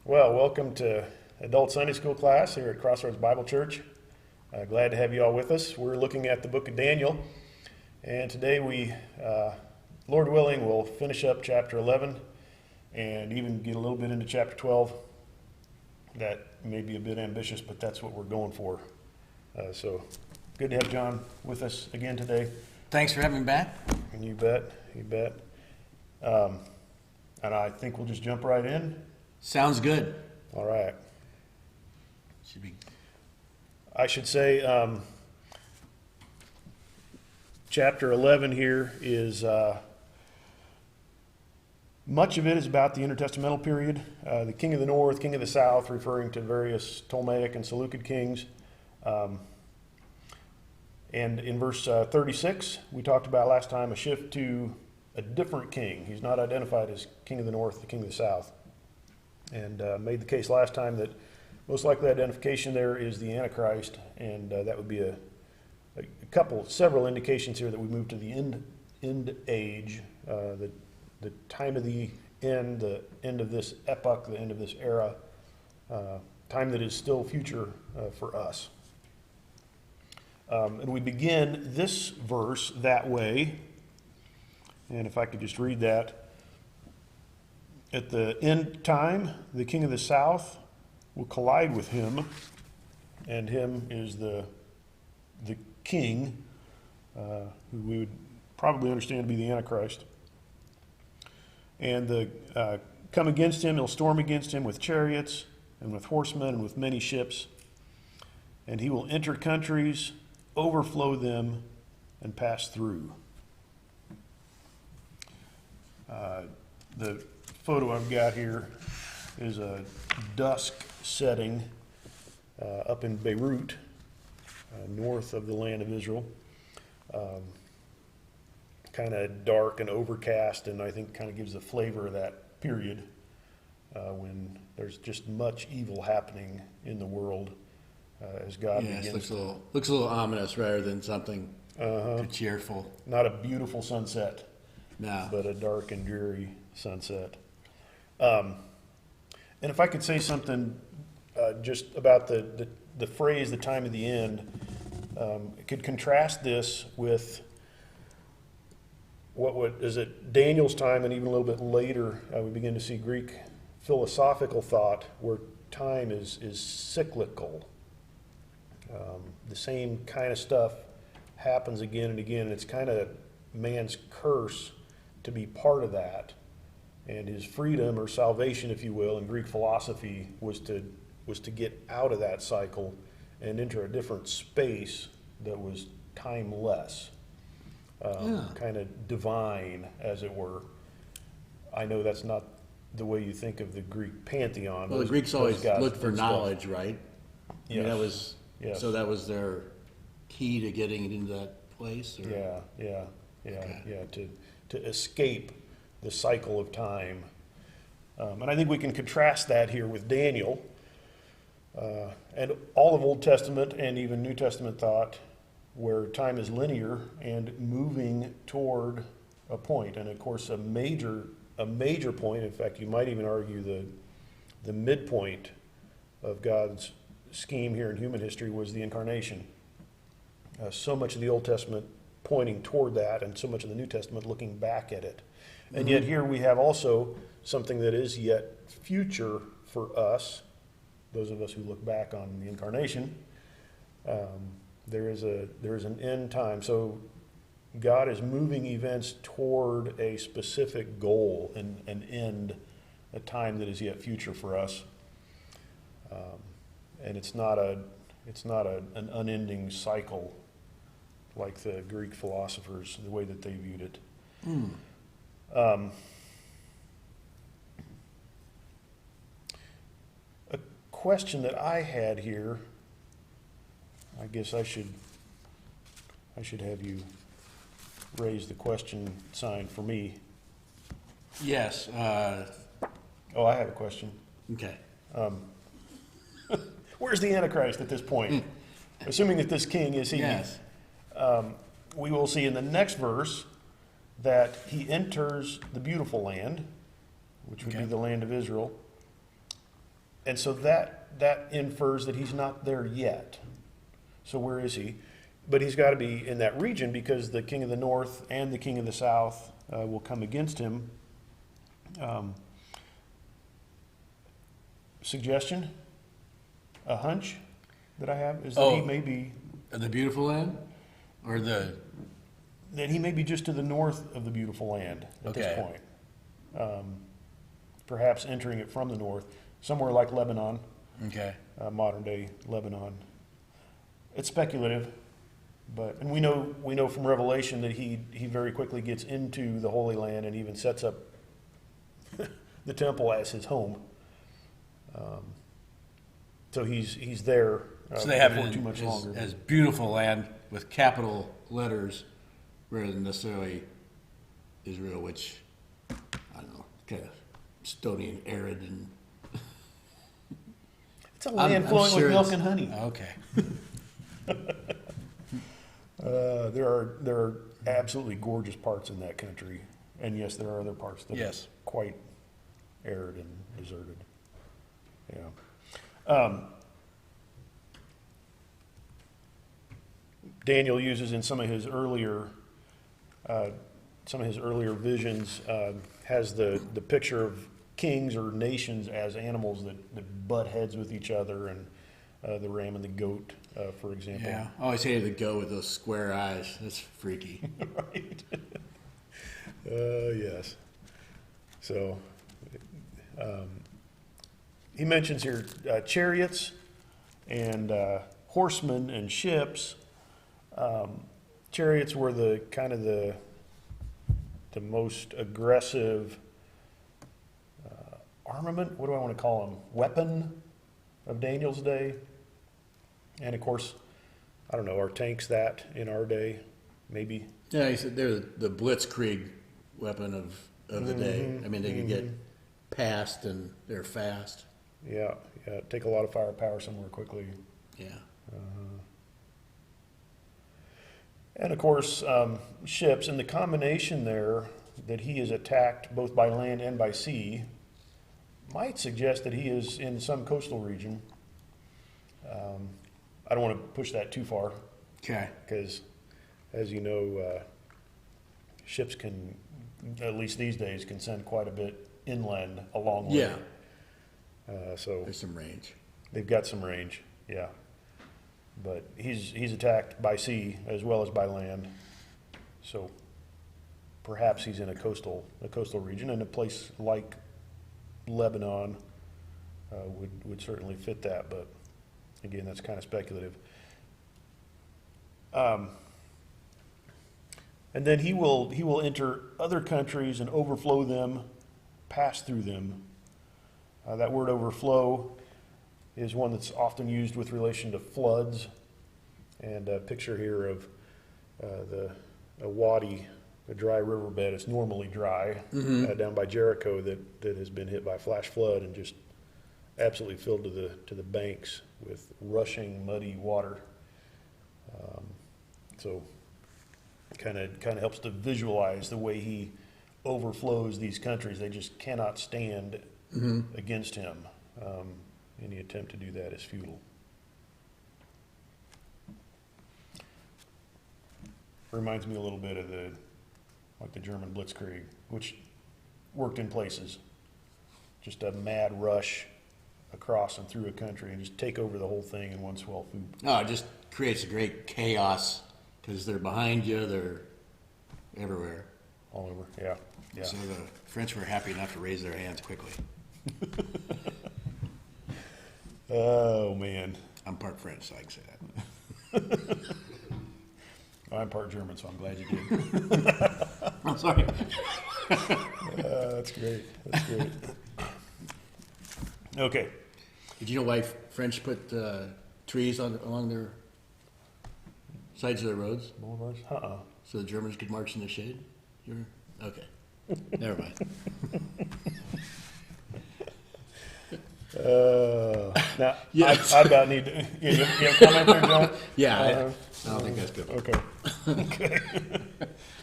Well, welcome to Adult Sunday School class here at Crossroads Bible Church. Glad to have you all with us. We're looking at the book of Daniel, and today we, Lord willing, will finish up chapter 11 and even get a little bit into chapter 12. That may be a bit ambitious, but that's what we're going for. So good to have John with us again today. Thanks for having me back. And you bet. And I think we'll just jump right in. Sounds good. All right. Should be. I should say chapter 11 here is, much of it is about the intertestamental period, the king of the north, king of the south, referring to various Ptolemaic and Seleucid kings. And in verse 36, we talked about last time a shift to a different king. He's not identified as king of the north, the king of the south. And made the case last time that most likely identification there is the Antichrist, and that would be several indications here that we move to the end age, the time of the end of this epoch, the end of this era, time that is still future for us. And we begin this verse that way, and if I could just read that. At the end time, the king of the south will collide with him, and him is the king, who we would probably understand to be the Antichrist. And come against him, he'll storm against him with chariots and with horsemen and with many ships. And he will enter countries, overflow them, and pass through. The photo I've got here is a dusk setting up in Beirut, north of the land of Israel. Kind of dark and overcast, and I think kind of gives the flavor of that period when there's just much evil happening in the world as God begins. Looks a little ominous rather than something cheerful. Not a beautiful sunset, no, but a dark and dreary sunset. And if I could say something just about the phrase, the time of the end, it could contrast this with is it Daniel's time, and even a little bit later, we begin to see Greek philosophical thought where time is cyclical. The same kind of stuff happens again and again, and it's kind of man's curse to be part of that. And his freedom, or salvation, if you will, in Greek philosophy was to get out of that cycle and enter a different space that was timeless, kind of divine, as it were. I know that's not the way you think of the Greek pantheon. Well, the Greeks always looked for knowledge, right? Yes. I mean, so that was their key to getting into that place? Or? Yeah, to escape the cycle of time. And I think we can contrast that here with Daniel and all of Old Testament and even New Testament thought, where time is linear and moving toward a point. And of course, a major point, in fact, you might even argue the midpoint of God's scheme here in human history was the incarnation. So much of the Old Testament pointing toward that, and so much of the New Testament looking back at it. And yet here we have also something that is yet future for us, those of us who look back on the incarnation. There is an end time. So God is moving events toward a specific goal, and an end, a time that is yet future for us. And it's not an unending cycle like the Greek philosophers, the way that they viewed it. A question that I had here, I guess I should have you raise the question sign for me. Yes. I have a question. Okay. Where's the Antichrist at this point? Assuming that this king is he. Yes. We will see in the next verse that he enters the beautiful land, which would be the land of Israel. And so that infers that he's not there yet. So where is he? But he's got to be in that region because the king of the north and the king of the south will come against him. Suggestion? A hunch that I have is that he may be... The beautiful land? Or the... That he may be just to the north of the beautiful land at this Okay. point. Perhaps entering it from the north, somewhere like Lebanon, Okay. modern day Lebanon. It's speculative, and we know from Revelation that he very quickly gets into the Holy Land and even sets up the temple as his home. So he's there. So they have before it too much longer. as beautiful land with capital letters rather than necessarily Israel, which, I don't know, kind of stony and arid and... It's a land flowing with milk and honey. Okay. There are absolutely gorgeous parts in that country, and yes, there are other parts that Yes. are quite arid and deserted. Yeah. Daniel uses in some of his earlier visions has the picture of kings or nations as animals that butt heads with each other, and the ram and the goat, for example. Yeah. I always hated the goat with those square eyes. That's freaky. Right. Yes. So he mentions here chariots and horsemen and ships. Chariots were the kind of the most aggressive armament. What do I want to call them? Weapon of Daniel's day. And of course, I don't know, are tanks that in our day? Maybe. Yeah, he said they're the blitzkrieg weapon of the day. I mean, they can get past and they're fast. Yeah, take a lot of firepower somewhere quickly. Yeah. And of course, ships, and the combination there that he is attacked both by land and by sea might suggest that he is in some coastal region. I don't want to push that too far Okay. because, as you know, ships can, at least these days, can send quite a bit inland a long way. Yeah. So There's some range. they've got some range, yeah. But he's attacked by sea as well as by land. So perhaps he's in a coastal region, and a place like Lebanon would certainly fit that. But again, that's kind of speculative. And then he will enter other countries and overflow them, pass through them. That word overflow is one that's often used with relation to floods. And a picture here of a wadi, a dry riverbed. It's normally dry down by Jericho that has been hit by a flash flood and just absolutely filled to the banks with rushing, muddy water. So kind of helps to visualize the way he overflows these countries. They just cannot stand against him. Any attempt to do that is futile. Reminds me a little bit of the German Blitzkrieg, which worked in places. Just a mad rush across and through a country and just take over the whole thing in one swell swoop. Oh, it just creates a great chaos because they're behind you, they're everywhere. All over, yeah. So the French were happy enough to raise their hands quickly. Oh, man. I'm part French, so I can say that. I'm part German, so I'm glad you did. I'm sorry. That's great. That's great. Okay. Did you know why French put trees along their sides of their roads? Boulevards? So the Germans could march in the shade? Okay. Never mind. Now, Yes. I about need to. You have a comment there, John? Yeah, I don't think that's good. Okay. Okay.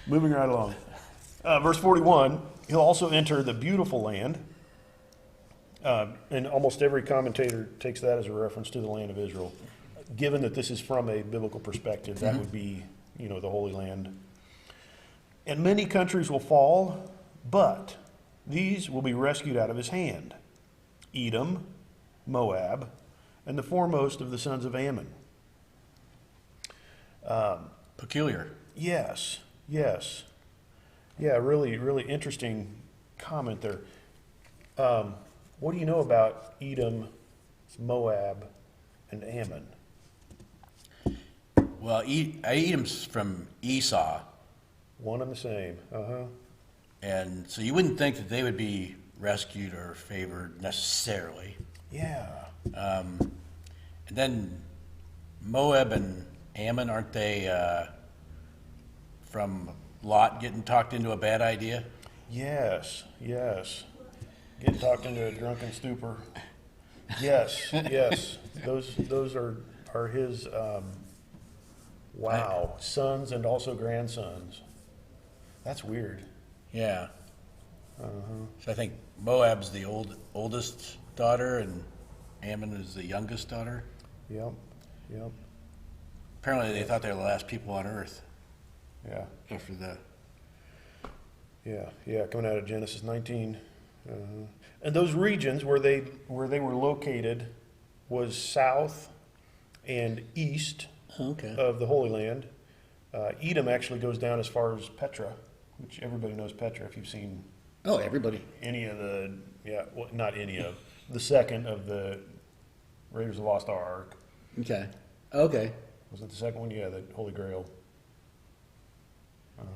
Moving right along. Verse 41, he'll also enter the beautiful land. And almost every commentator takes that as a reference to the land of Israel. Given that this is from a biblical perspective, that would be, the Holy Land. And many countries will fall, but these will be rescued out of his hand. Edom, Moab, and the foremost of the sons of Ammon. Peculiar. Yes. Yeah, really, really interesting comment there. What do you know about Edom, Moab, and Ammon? Well, Edom's from Esau, One and the same. and so you wouldn't think that they would be rescued or favored necessarily. Yeah. And then Moab and Ammon, aren't they from Lot getting talked into a bad idea? Yes. Getting talked into a drunken stupor. Yes. Those are his sons and also grandsons. That's weird. Yeah. So I think Moab's the oldest daughter, and Ammon is the youngest daughter. Yep. Apparently, they thought they were the last people on Earth Yeah. after the. Yeah. Coming out of Genesis 19. And those regions where they were located was south and east Okay. of the Holy Land. Edom actually goes down as far as Petra, which everybody knows Petra if you've seen Oh, everybody. any of the, not any of, the second of the Raiders of the Lost Ark. Okay. Was it the second one? Yeah, the Holy Grail.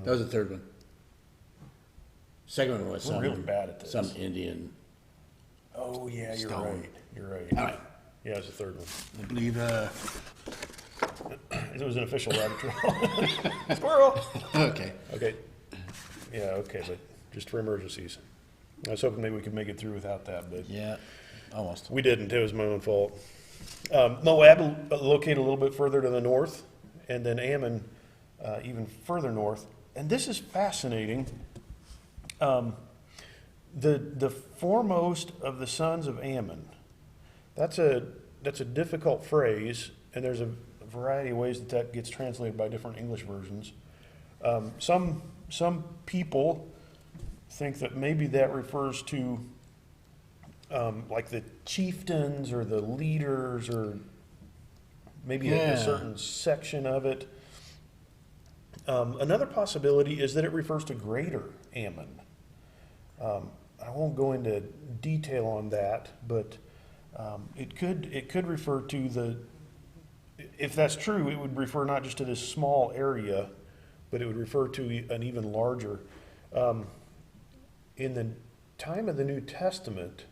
That was the third one. Second one was We're some really bad at this. some Indian. Oh, yeah, you're Stone. right. You're right. All right. Yeah, it's the third one. I believe. It was an official rabbit trail. Squirrel! Okay. Okay. Yeah, okay, but just for emergencies. I was hoping maybe we could make it through without that, but Yeah. Almost. we didn't. It was my own fault. Moab located a little bit further to the north, and then Ammon even further north. And this is fascinating. The foremost of the sons of Ammon. That's a difficult phrase, and there's a variety of ways that gets translated by different English versions. Some people think that maybe that refers to like the chieftains or the leaders or maybe a certain section of it. Another possibility is that it refers to Greater Ammon. I won't go into detail on that, but it could refer to if that's true, it would refer not just to this small area, but it would refer to an even larger. In the time of the New Testament,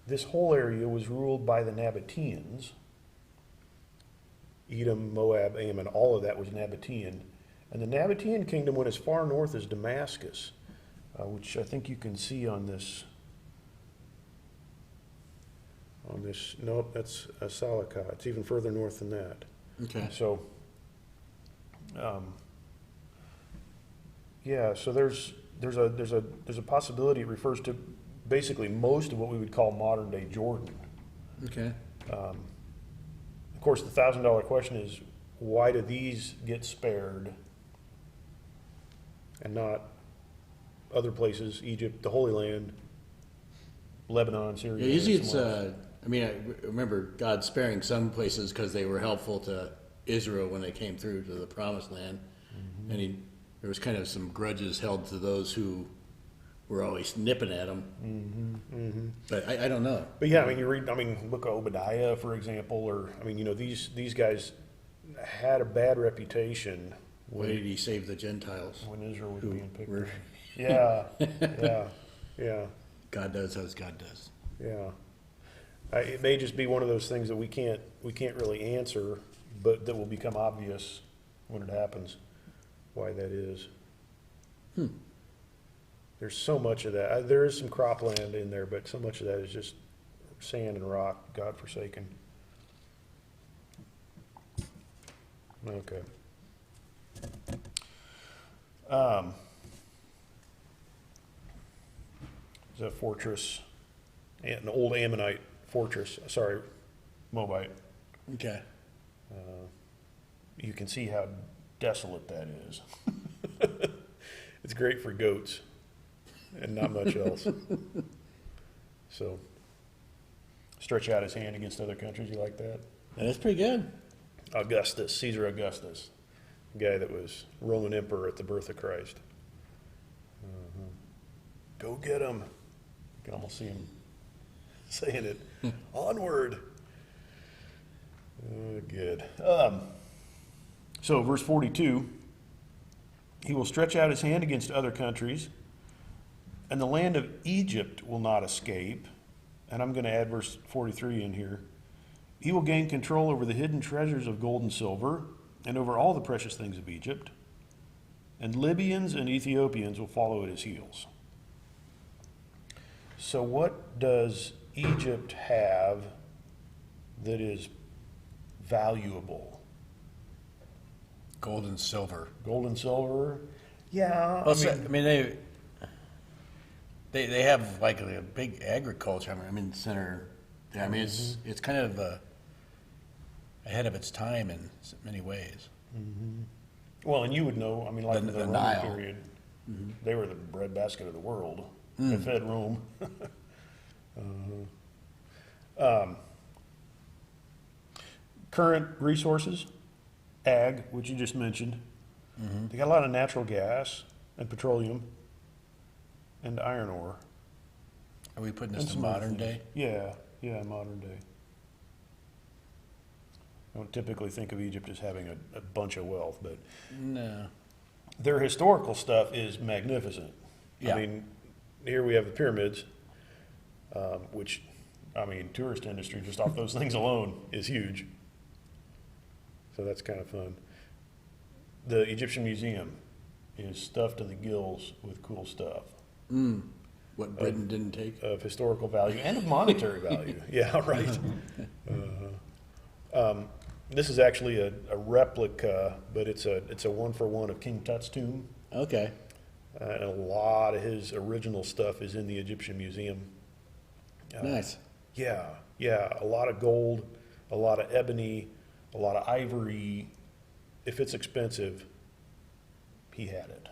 this whole area was ruled by the Nabateans. Edom, Moab, Ammon, all of that was Nabatean. And the Nabatean kingdom went as far north as Damascus, which I think you can see on this. Nope, that's Salakah. It's even further north than that. Okay. So, so there's a possibility it refers to basically most of what we would call modern day Jordan. Okay. Of course, the $1,000 question is, why do these get spared and not other places, Egypt, the Holy Land, Lebanon, Syria? Yeah, usually it's. somewhere else? I remember God sparing some places because they were helpful to Israel when they came through to the Promised Land, and there was kind of some grudges held to those who were always nipping at them. But I don't know. But yeah, you read, look at Obadiah, for example, or, these guys had a bad reputation Why did he save the Gentiles? when Israel was Who being picked were- on. Yeah. God does as God does. Yeah. It may just be one of those things that we can't really answer, but that will become obvious when it happens, why that is. There's so much of that. There is some cropland in there, but so much of that is just sand and rock, God-forsaken. Okay. There's a fortress an old Ammonite fortress, sorry, Moabite. Okay. You can see how desolate that is. It's great for goats and not much else. So, stretch out his hand against other countries. You like that? That's pretty good. Augustus, Caesar Augustus, the guy that was Roman emperor at the birth of Christ. Go get him. You can almost see him saying it. Onward. Good. So verse 42, he will stretch out his hand against other countries, and the land of Egypt will not escape. And I'm going to add verse 43 in here. He will gain control over the hidden treasures of gold and silver, and over all the precious things of Egypt, and Libyans and Ethiopians will follow at his heels. So what does Egypt have that is valuable? Gold and silver. Gold and silver? Yeah, Well, I mean they have like a big agriculture. I mean, center. I mean, it's kind of ahead of its time in many ways. well, and you would know, I mean, like in the Roman Nile. period, they were the breadbasket of the world. They fed Rome. Current resources, ag, which you just mentioned. They got a lot of natural gas and petroleum and iron ore. Are we putting And this to some other modern things. day? Yeah, modern day. I don't typically think of Egypt as having a bunch of wealth, but No. their historical stuff is magnificent. Yeah. I mean, here we have the pyramids, which, I mean, tourist industry just off those things alone is huge. So that's kind of fun. The Egyptian Museum is stuffed to the gills with cool stuff What Britain didn't take. of historical value and of monetary value. Yeah, right. This is actually a replica, but it's a one-for-one of King Tut's tomb. Okay. And a lot of his original stuff is in the Egyptian Museum. Nice. Yeah, a lot of gold, a lot of ebony, a lot of ivory. If it's expensive, he had it.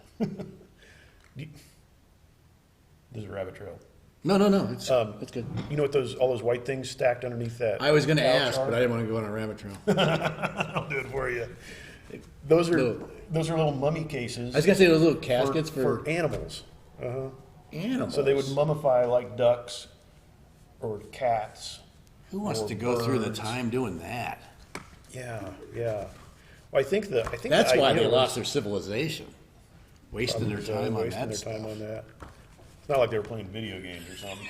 This is a rabbit trail. No. It's good. You know what all those white things stacked underneath that? I was going to couch ask, are? but I didn't want to go on a rabbit trail. I'll do it for you. Those are Little- little mummy cases I was going to say those little caskets for animals. animals. So they would mummify like ducks or cats. Who wants or to go through the birds. time doing that? Yeah. Well, I think That's the why idea they was lost their civilization. Wasting their wasting time on their that stuff. time on that. It's not like they were playing video games or something.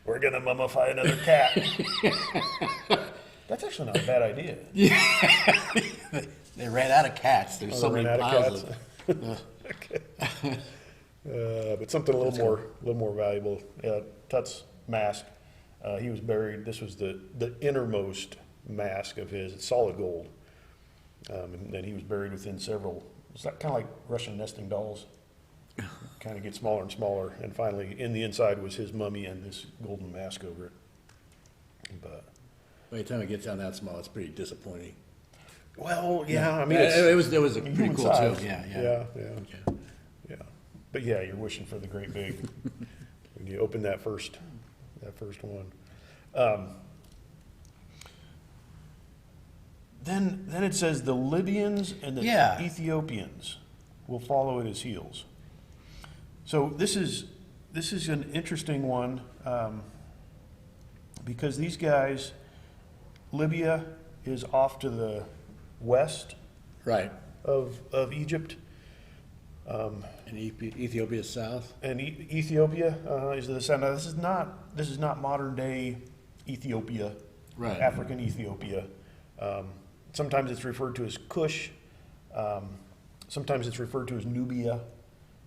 We're gonna mummify another cat. That's actually not a bad idea. They ran out of cats. There's so They many ran out piles of of Okay. But something a little more valuable. Tut's mask. He was buried. This was the innermost mask of his. It's solid gold. And then he was buried within several. It's kind of like Russian nesting dolls. Kind of get smaller and smaller, and finally, in the inside was his mummy and this golden mask over it. But By the time it gets down that small, it's pretty disappointing. well, yeah, I mean, it was a pretty human cool size. too. Yeah. Yeah. But yeah, you're wishing for the great big when you open that first one. Then it says the Libyans and the Yeah. Ethiopians will follow at his heels. So this is an interesting one because these guys, Libya is off to the west Right. of Egypt. And Ethiopia south. And Ethiopia is to the south. Now, this is not modern day Ethiopia, Right. African Ethiopia. Sometimes it's referred to as Kush. Sometimes it's referred to as Nubia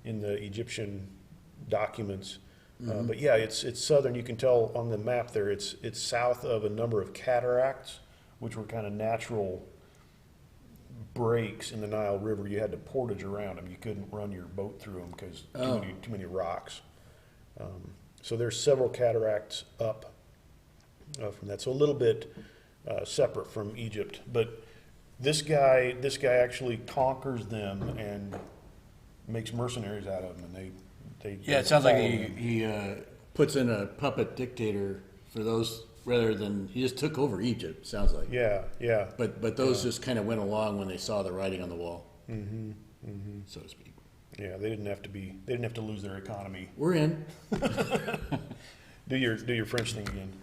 in the Egyptian documents. But yeah, it's southern. You can tell on the map there. It's south of a number of cataracts, which were kind of natural breaks in the Nile River. You had to portage around them. You couldn't run your boat through them because too many rocks. So there's several cataracts up from that, so a little bit separate from Egypt. But this guy actually conquers them and makes mercenaries out of them, and they Yeah, it sounds like follow him. He puts in a puppet dictator for those, rather than, he just took over Egypt, sounds like. Yeah, yeah. But those just kind of went along when they saw the writing on the wall, so to speak. Yeah, they didn't have to lose their economy. We're in. Do your French thing again.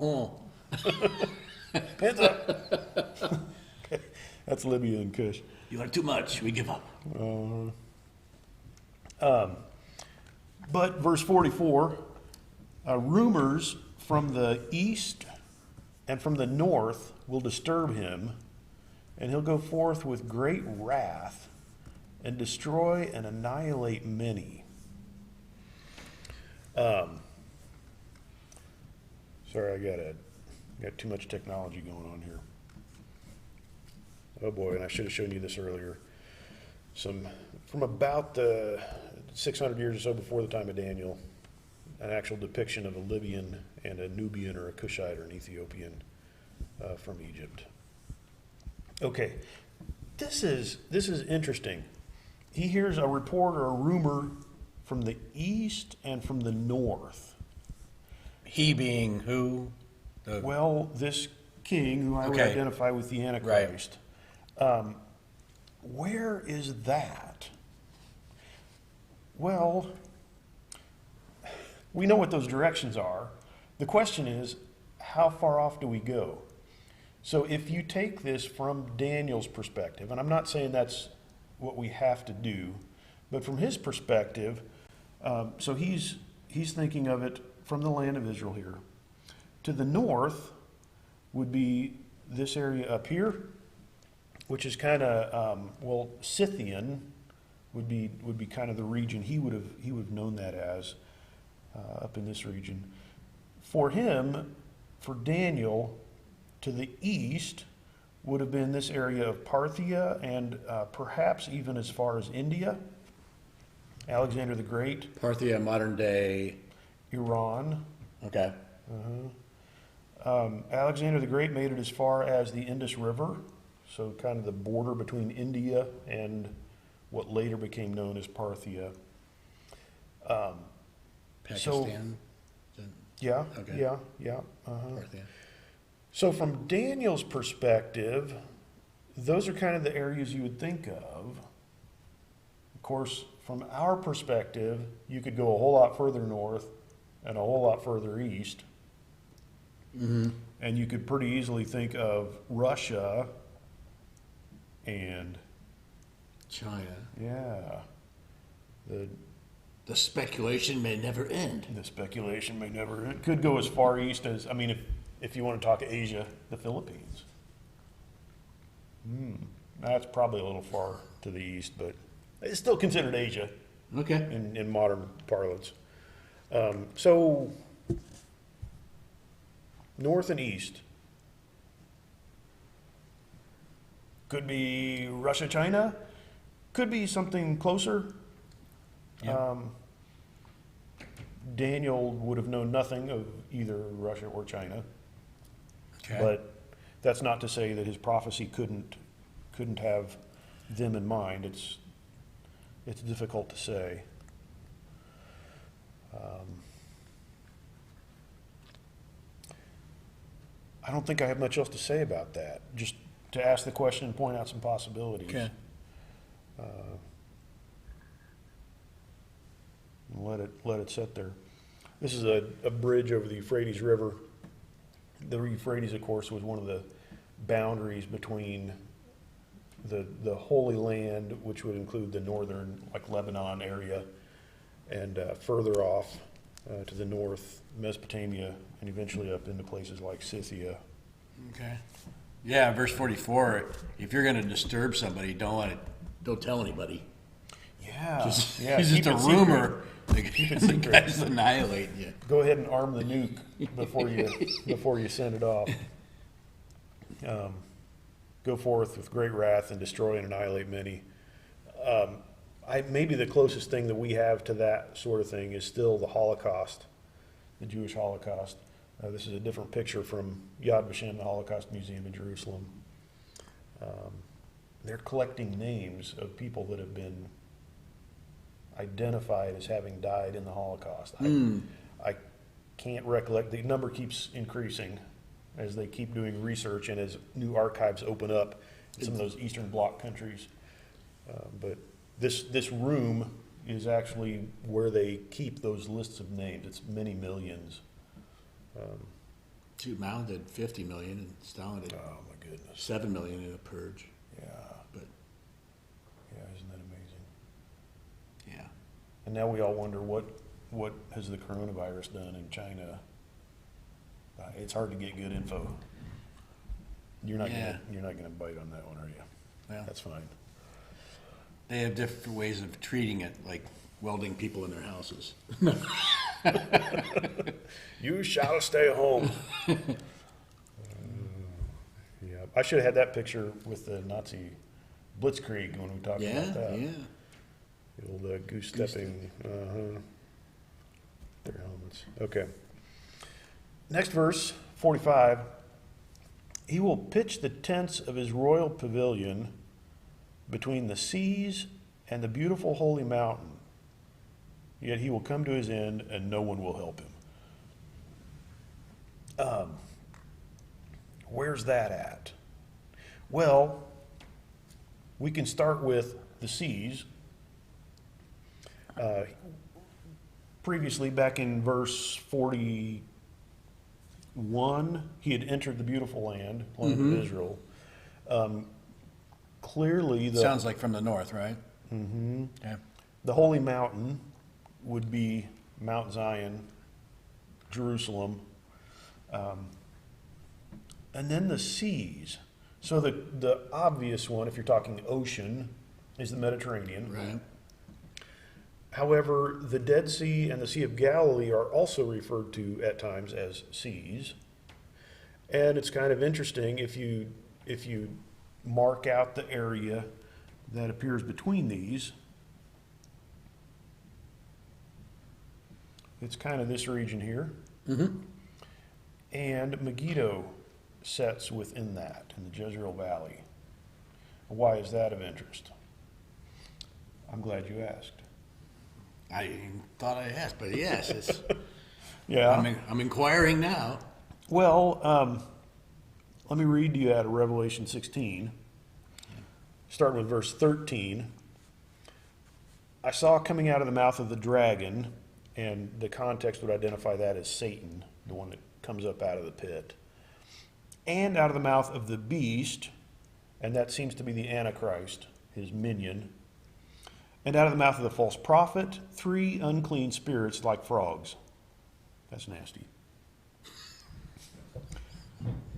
Oh, Hands up. That's Libya and Kush. you are too much. We give up. But verse 44, rumors from the east and from the north will disturb him, and he'll go forth with great wrath and destroy and annihilate many. Sorry, I got too much technology going on here. Oh boy, and I should have shown you this earlier. From about the 600 years or so before the time of Daniel, an actual depiction of a Libyan and a Nubian or a Cushite or an Ethiopian from Egypt. Okay, this is interesting. He hears a report or a rumor from the east and from the north. He being who? Well, this king, who I would Okay. identify with the Antichrist, where is that? Well, we know what those directions are. The question is, how far off do we go? So if you take this from Daniel's perspective, and I'm not saying that's what we have to do, but from his perspective, so he's thinking of it from the land of Israel here. To the north would be this area up here, which is kind of Scythian would be kind of the region he would have known that as up in this region. For him, for Daniel, to the east would have been this area of Parthia and perhaps even as far as India, Alexander the Great, Parthia, modern day. Iran. Okay. Alexander the Great made it as far as the Indus River, so kind of the border between India and what later became known as Parthia. Pakistan. Yeah, Okay. yeah. Parthia. So from Daniel's perspective, those are kind of the areas you would think of. Of course, from our perspective, you could go a whole lot further north and a whole lot further east. And you could pretty easily think of Russia and, China. yeah, The speculation may never end. the speculation may never, it could go as far east as, I mean, if you want to talk Asia, the Philippines. That's probably a little far to the east, but it's still considered Asia Okay. in modern parlance. So, north and east. Could be Russia, China. Could be something closer. Yeah. Daniel would have known nothing of either Russia or China. Okay. But that's not to say that his prophecy couldn't have them in mind. It's difficult to say. I don't think I have much else to say about that. Just to ask the question and point out some possibilities. Okay. And let it sit there. This is a bridge over the Euphrates River. The Euphrates, of course, was one of the boundaries between the Holy Land, which would include the northern, like Lebanon area, and further off to the north, Mesopotamia, and eventually up into places like Scythia. Okay. Yeah, verse 44, if you're going to disturb somebody, don't tell anybody. Yeah, Just, yeah. it's just keep a it secret. rumor. The secret. guy's annihilating you. Go ahead and arm the nuke before you send it off. Go forth with great wrath and destroy and annihilate many. maybe the closest thing that we have to that sort of thing is still the Holocaust, the Jewish Holocaust. This is a different picture from Yad Vashem, the Holocaust Museum in Jerusalem. They're collecting names of people that have been identified as having died in the Holocaust. I can't recollect. The number keeps increasing as they keep doing research and as new archives open up in some of those Eastern Bloc countries. But this room is actually where they keep those lists of names. It's many millions. Mao did 50 million and Stalin did Oh my goodness. 7 million in a purge. Yeah. But Yeah, isn't that amazing? yeah, And now we all wonder what has the coronavirus done in China. It's hard to get good info. You're not Yeah. gonna bite on that one, are you? well, That's fine. they have different ways of treating it, like welding people in their houses. You shall stay home. Yeah, I should have had that picture with the Nazi blitzkrieg when we talked Yeah, about that. yeah. The old goose stepping. Their helmets. Okay. Next verse, 45. He will pitch the tents of his royal pavilion between the seas and the beautiful holy mountain. Yet he will come to his end, and no one will help him. Where's that at? Well, we can start with the seas. Previously, back in verse 41, he had entered the beautiful land of Israel. Clearly, Sounds like from the north, right? Yeah. the holy mountain would be Mount Zion, Jerusalem, and then the seas. So the obvious one, if you're talking ocean, is the Mediterranean. Right. However, the Dead Sea and the Sea of Galilee are also referred to at times as seas. And it's kind of interesting if you mark out the area that appears between these. It's kind of this region here. And Megiddo sets within that, in the Jezreel Valley. Why is that of interest? I'm glad you asked. I thought I asked, but yes, it's, Yeah. I'm inquiring now. Well, let me read to you out of Revelation 16, starting with verse 13. I saw coming out of the mouth of the dragon, and the context would identify that as Satan, the one that comes up out of the pit, and out of the mouth of the beast, and that seems to be the Antichrist, his minion, and out of the mouth of the false prophet, 3 unclean spirits like frogs. That's nasty.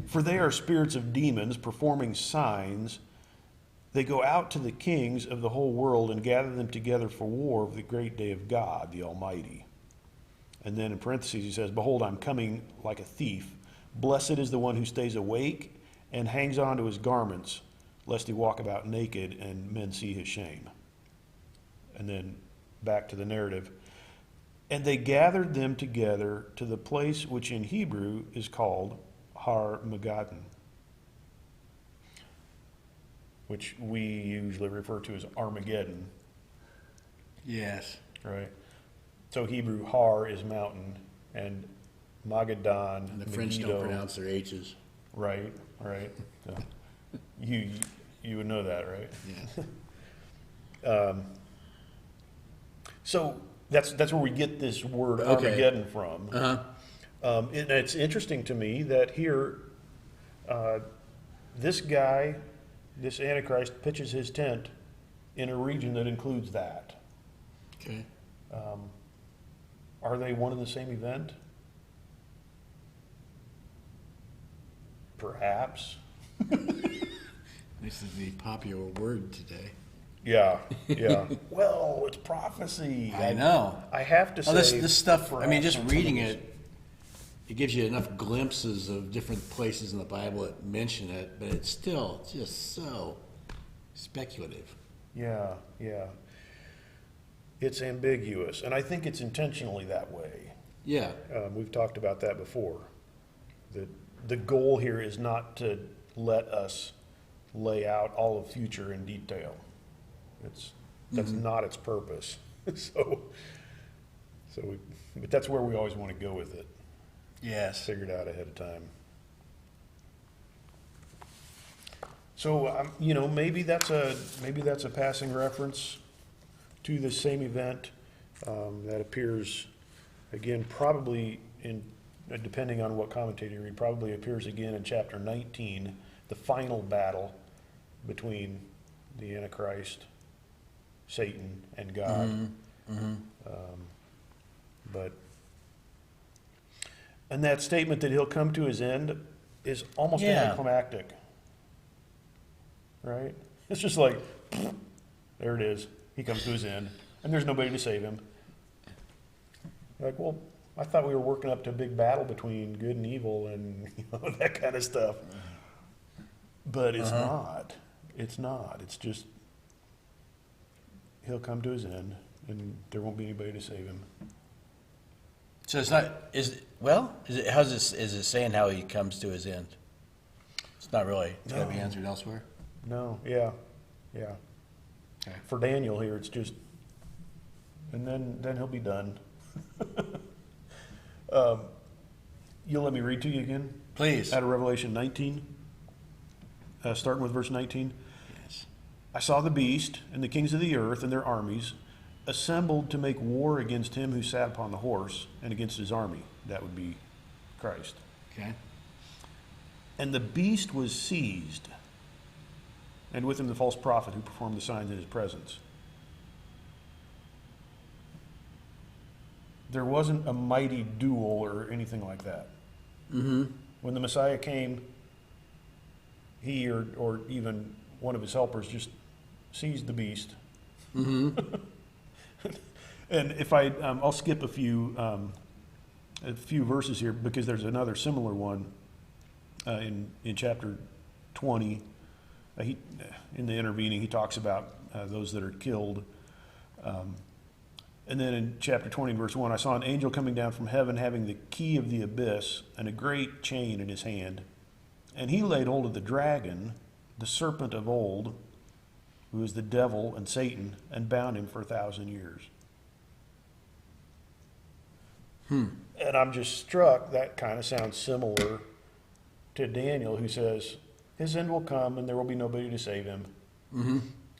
For they are spirits of demons performing signs. They go out to the kings of the whole world and gather them together for war of the great day of God, the Almighty. And then in parentheses he says, behold, I'm coming like a thief. Blessed is the one who stays awake and hangs on to his garments, lest he walk about naked and men see his shame. And then back to the narrative. And they gathered them together to the place which in Hebrew is called Har Megaddon, which we usually refer to as Armageddon, Yes. right? So Hebrew Har is mountain, and Magaddon, And the French Megiddo, don't pronounce their H's. right? So you would know that, right? Yeah. So that's where we get this word Okay. Armageddon from. Uh-huh. And it's interesting to me that here, this guy, this Antichrist, pitches his tent in a region that includes that. Okay. Are they one and the same event? Perhaps. This is the popular word today. Yeah. Well, it's prophecy. I know. I have to say. Well, this stuff, I mean, perhaps just on reading some of it, it gives you enough glimpses of different places in the Bible that mention it, but it's still just so speculative. Yeah. it's ambiguous, and I think it's intentionally that way. Yeah, We've talked about that before. The goal here is not to let us lay out all of future in detail. That's not its purpose. But that's where we always want to go with it. Yes. Figured out ahead of time. So, maybe that's a passing reference to the same event that appears again, probably depending on what commentator you read, probably appears again in chapter 19, the final battle between the Antichrist, Satan, and God. And that statement that he'll come to his end is almost anticlimactic, right? It's just like, there it is. He comes to his end, and there's nobody to save him. Like, well, I thought we were working up to a big battle between good and evil and that kind of stuff. But it's not. It's not. It's just, he'll come to his end, and there won't be anybody to save him. So it's not, is it saying how he comes to his end? It's not really. it's got to be answered elsewhere. No, yeah. Okay. For Daniel here, it's just, and then he'll be done. You'll let me read to you again? Please. Out of Revelation 19, starting with verse 19. Yes. I saw the beast and the kings of the earth and their armies assembled to make war against him who sat upon the horse and against his army. That would be Christ. Okay. And the beast was seized, and with him the false prophet who performed the signs in his presence. There wasn't a mighty duel or anything like that. When the Messiah came, he or even one of his helpers just seized the beast. And if I'll skip a few verses here because there's another similar one in chapter 20. In the intervening, he talks about those that are killed. And then in chapter 20, verse 1, I saw an angel coming down from heaven having the key of the abyss and a great chain in his hand. And he laid hold of the dragon, the serpent of old, who is the devil and Satan, and bound him for 1,000 years. And I'm just struck, that kind of sounds similar to Daniel, who says, his end will come and there will be nobody to save him.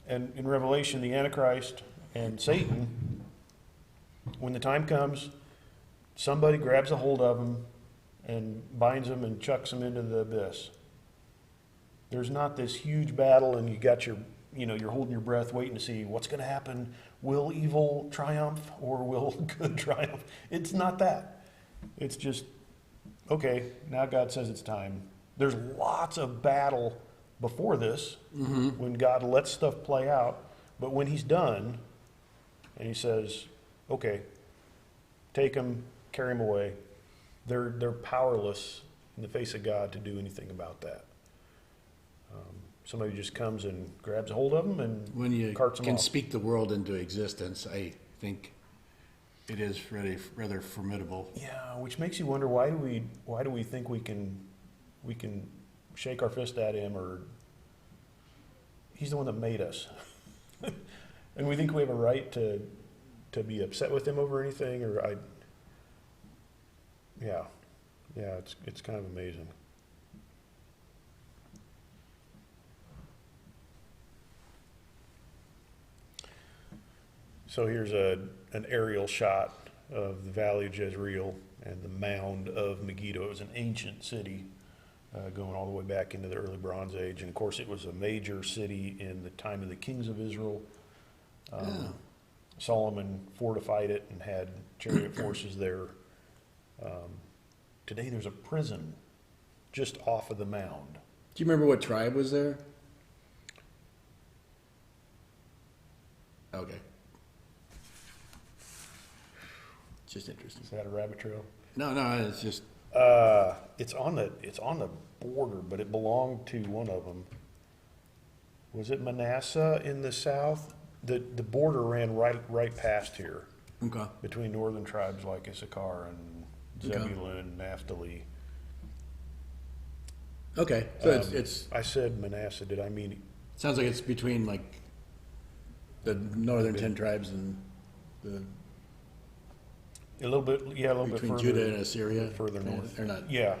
And in Revelation, the Antichrist and Satan, when the time comes, somebody grabs a hold of him and binds him and chucks him into the abyss. There's not this huge battle and you're holding your breath waiting to see what's going to happen. Will evil triumph or will good triumph? It's not that. It's just, okay, now God says it's time. There's lots of battle before this when God lets stuff play out. But when he's done and he says, okay, take him, carry him away, they're powerless in the face of God to do anything about that. Somebody just comes and grabs a hold of them and When you carts them can off. speak the world into existence, I think it is rather formidable. Yeah, which makes you wonder, why do we think we can shake our fist at him, or he's the one that made us. And we think we have a right to be upset with him over anything, or it's kind of amazing. So here's an aerial shot of the Valley of Jezreel and the mound of Megiddo. It was an ancient city going all the way back into the early Bronze Age. And of course, it was a major city in the time of the kings of Israel. Solomon fortified it and had chariot forces there. Today there's a prison just off of the mound. Do you remember what tribe was there? Okay. Just interesting. Is that a rabbit trail? No, it's just It's on the border, but it belonged to one of them. Was it Manasseh in the south? the border ran right past here Okay. between northern tribes like Issachar and Okay. Zebulun and Naphtali. Okay, so it's I said Manasseh, did I mean, sounds like it's between like the northern 10 tribes and the, a little bit, yeah, a little bit between further. Judah and Assyria? Further kinda, north. Or not? Yeah,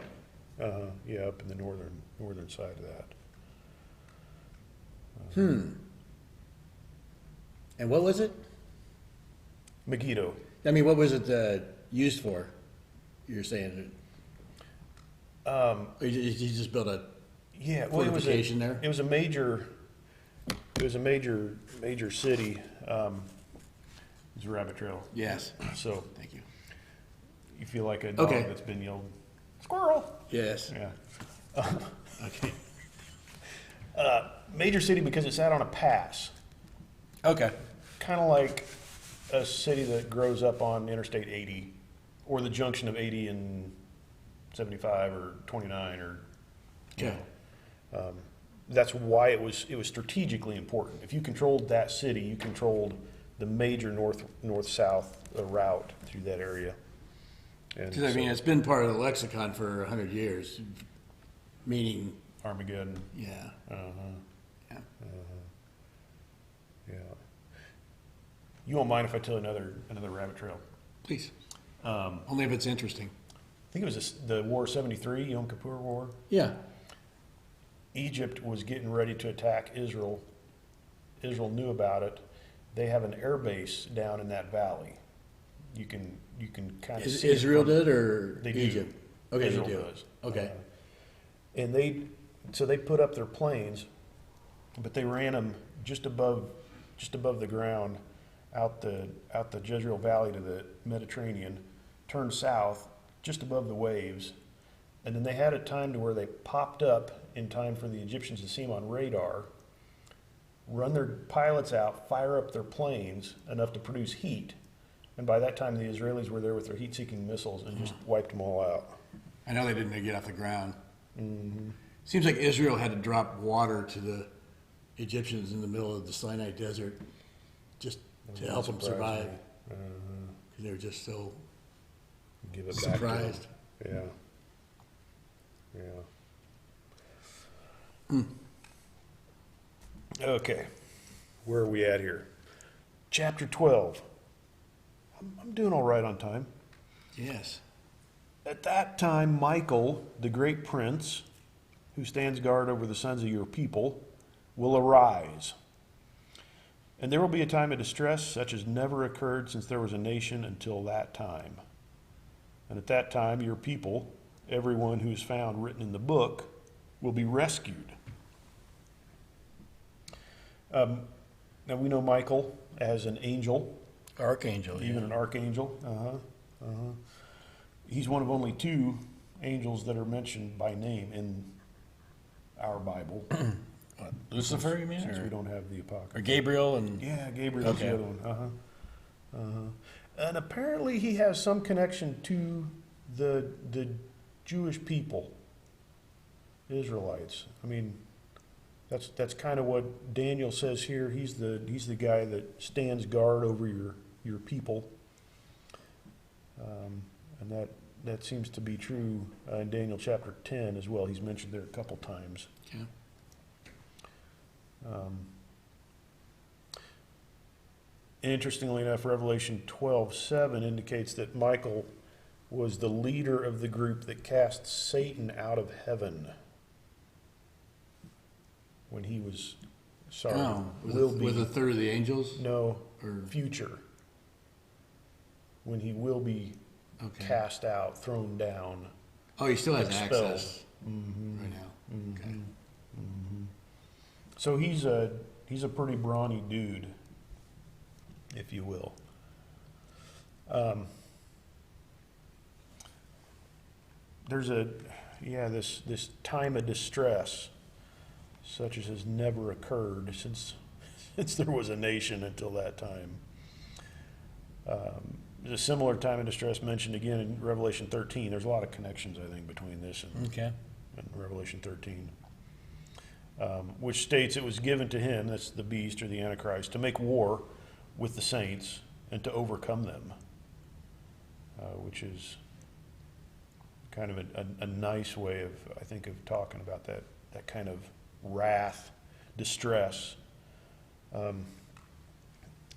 yeah, up in the northern side of that. And what was it? Megiddo. I mean, what was it used for? You're saying or you just built a Yeah, well, fortification there? It was a major city. It's a rabbit trail. Yes. So Thank you. you feel like a dog Okay. that's been yelled, squirrel. Yes. Yeah. Okay. Major city because it sat on a pass, Okay. kind of like a city that grows up on Interstate 80 or the junction of 80 and 75 or 29 or Okay. that's why it was strategically important. If you controlled that city, you controlled the major north-south route through that area. And Because I mean, so, it's been part of the lexicon for 100 years, meaning, Armageddon, yeah. Yeah. yeah. You won't mind if I tell another rabbit trail? Please. Only if it's interesting. I think it was the War of 73, Yom Kippur War. Yeah. Egypt was getting ready to attack Israel. Israel knew about it. They have an air base down in that valley. You can kind of see Israel it from, did or They do. Egypt? Okay, Israel they do. does. Okay. And they put up their planes, but they ran them just above the ground, out the Jezreel Valley to the Mediterranean, turned south just above the waves, and then they had it timed to where they popped up in time for the Egyptians to see them on radar, run their pilots out, fire up their planes enough to produce heat, and by that time the Israelis were there with their heat-seeking missiles and just wiped them all out. I know they didn't get off the ground. Seems like Israel had to drop water to the Egyptians in the middle of the Sinai Desert just to help them Surprised survive. me. Because they were just so Give it back to them. surprised. Yeah. Yeah. Okay. Where are we at here? Chapter 12. I'm doing all right on time. Yes. At that time, Michael, the great prince, who stands guard over the sons of your people, will arise. And there will be a time of distress such as never occurred since there was a nation until that time. And at that time, your people, everyone who is found written in the book, will be rescued. Now we know Michael as an angel, Archangel. even an archangel. He's one of only two angels that are mentioned by name in our Bible, What, Lucifer, you mean? since we Or don't have the Apocrypha. Gabriel and Yeah, Gabriel's Okay. the other one. And apparently he has some connection to the Jewish people, Israelites. I mean, that's kind of what Daniel says here. He's the guy that stands guard over your people, and that seems to be true in Daniel chapter 10 as well. He's mentioned there a couple times. Yeah. Interestingly enough, Revelation 12:7 indicates that Michael was the leader of the group that cast Satan out of heaven when he was, With a third of the angels? no, Or- future, when he will be Okay. cast out, thrown down. Oh, he still has Expelled. access right now. Okay. So he's a pretty brawny dude, if you will. There's this time of distress, such as has never occurred since there was a nation until that time. There's a similar time of distress mentioned again in Revelation 13. There's a lot of connections, I think, between this and okay. Revelation 13. which states it was given to him, that's the beast or the Antichrist, to make war with the saints and to overcome them, which is kind of a nice way of, I think, of talking about that kind of wrath, distress.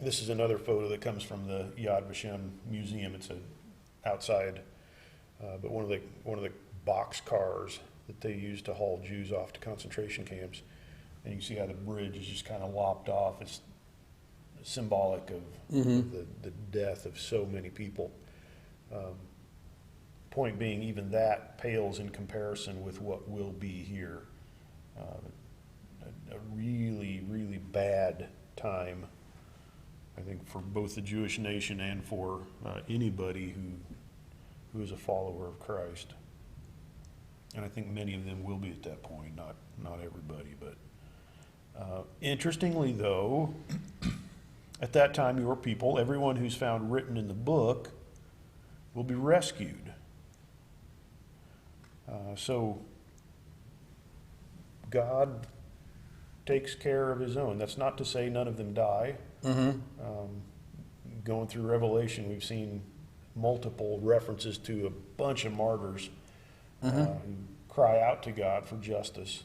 This is another photo that comes from the Yad Vashem Museum. It's outside, but one of the box cars that they used to haul Jews off to concentration camps. And you see how the bridge is just kind of lopped off. It's symbolic of the death of so many people. Point being, even that pales in comparison with what will be here. A really, really bad time, I think, for both the Jewish nation and for anybody who is a follower of Christ. And I think many of them will be at that point, not everybody. But interestingly, though, at that time, your people, everyone who's found written in the book, will be rescued. So God takes care of his own. That's not to say none of them die. Going through Revelation, we've seen multiple references to a bunch of martyrs who cry out to God for justice.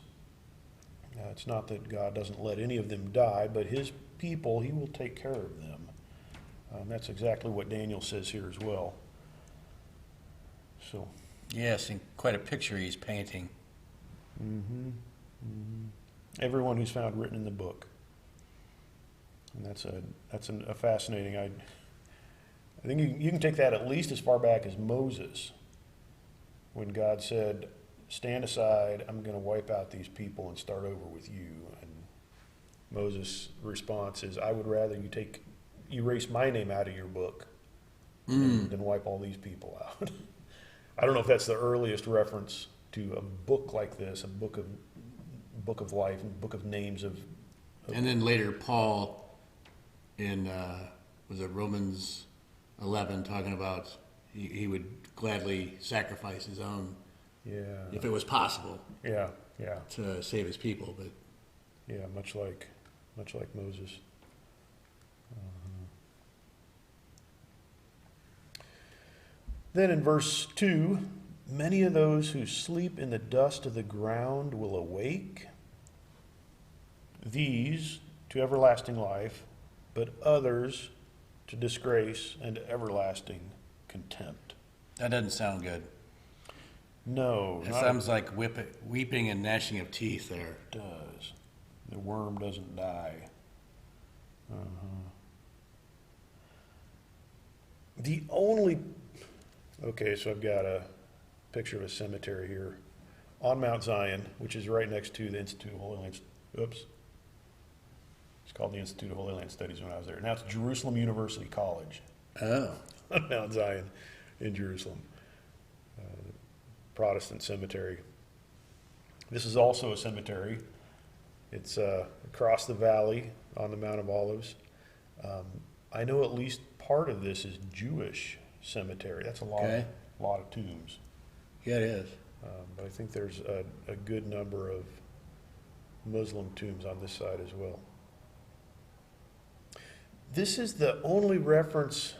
It's not that God doesn't let any of them die, but his people, he will take care of them. That's exactly what Daniel says here as well. So, Yes, and quite a picture he's painting. everyone who's found written in the book, and that's a fascinating. I think you can take that at least as far back as Moses, when God said, "Stand aside, I'm going to wipe out these people and start over with you." And Moses' response is, "I would rather you erase my name out of your book than wipe all these people out." I don't know if that's the earliest reference to a book like this, a book of life, a book of names of. And then later, Paul in was it Romans 11, talking about he would gladly sacrifice his own, if it was possible, Yeah. to save his people. But Yeah, much like Moses. Then in verse 2, many of those who sleep in the dust of the ground will awake, these to everlasting life, but others to disgrace and everlasting contempt. That doesn't sound good. No, It not sounds like weeping and gnashing of teeth there. it does. The worm doesn't die. The only... Okay, so I've got a picture of a cemetery here on Mount Zion, which is right next to the Institute of Holy Land. Oops. It's called the Institute of Holy Land Studies when I was there. Now it's Jerusalem University College oh, on Mount Zion in Jerusalem. Protestant cemetery. This is also a cemetery. It's across the valley on the Mount of Olives. I know at least part of this is Jewish cemetery. That's a lot, Okay. lot of tombs. yeah, it is. But I think there's a good number of Muslim tombs on this side as well. This is the only reference.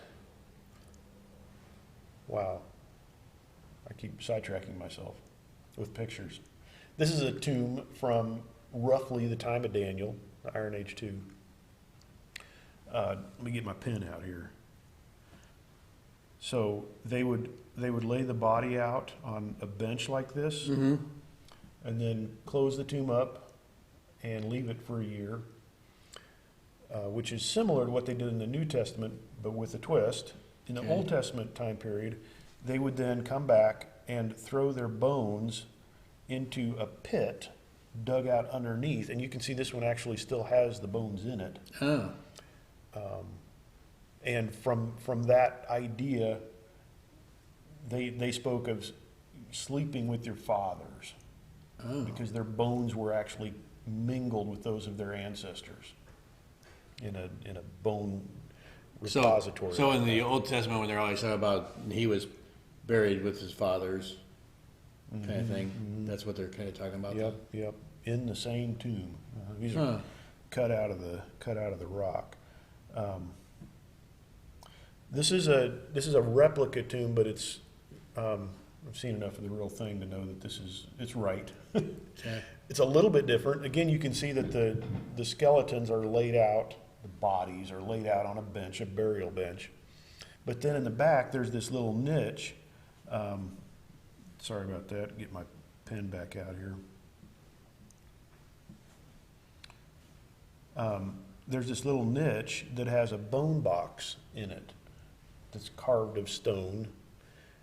Wow. I keep sidetracking myself with pictures. This is a tomb from roughly the time of Daniel, the Iron Age 2. Let me get my pen out here. So they would lay the body out on a bench like this, and then close the tomb up and leave it for a year, which is similar to what they did in the New Testament, but with a twist. In the Old Testament time period, they would then come back and throw their bones into a pit dug out underneath, and you can see this one actually still has the bones in it. Oh, And from that idea, they spoke of sleeping with your fathers, because their bones were actually mingled with those of their ancestors in a bone repository. So in the Old Testament, when they're always talking about he was buried with his fathers, kind of thing, that's what they're kind of talking about. Yep. in the same tomb. These Huh. are cut out of the rock. This is a replica tomb, but it's I've seen enough of the real thing to know that it's right. Okay. It's a little bit different. Again, you can see that the skeletons are laid out, the bodies are laid out on a bench, a burial bench. But then in the back, there's this little niche. Sorry about that. Get my pen back out here. There's this little niche that has a bone box in it that's carved of stone.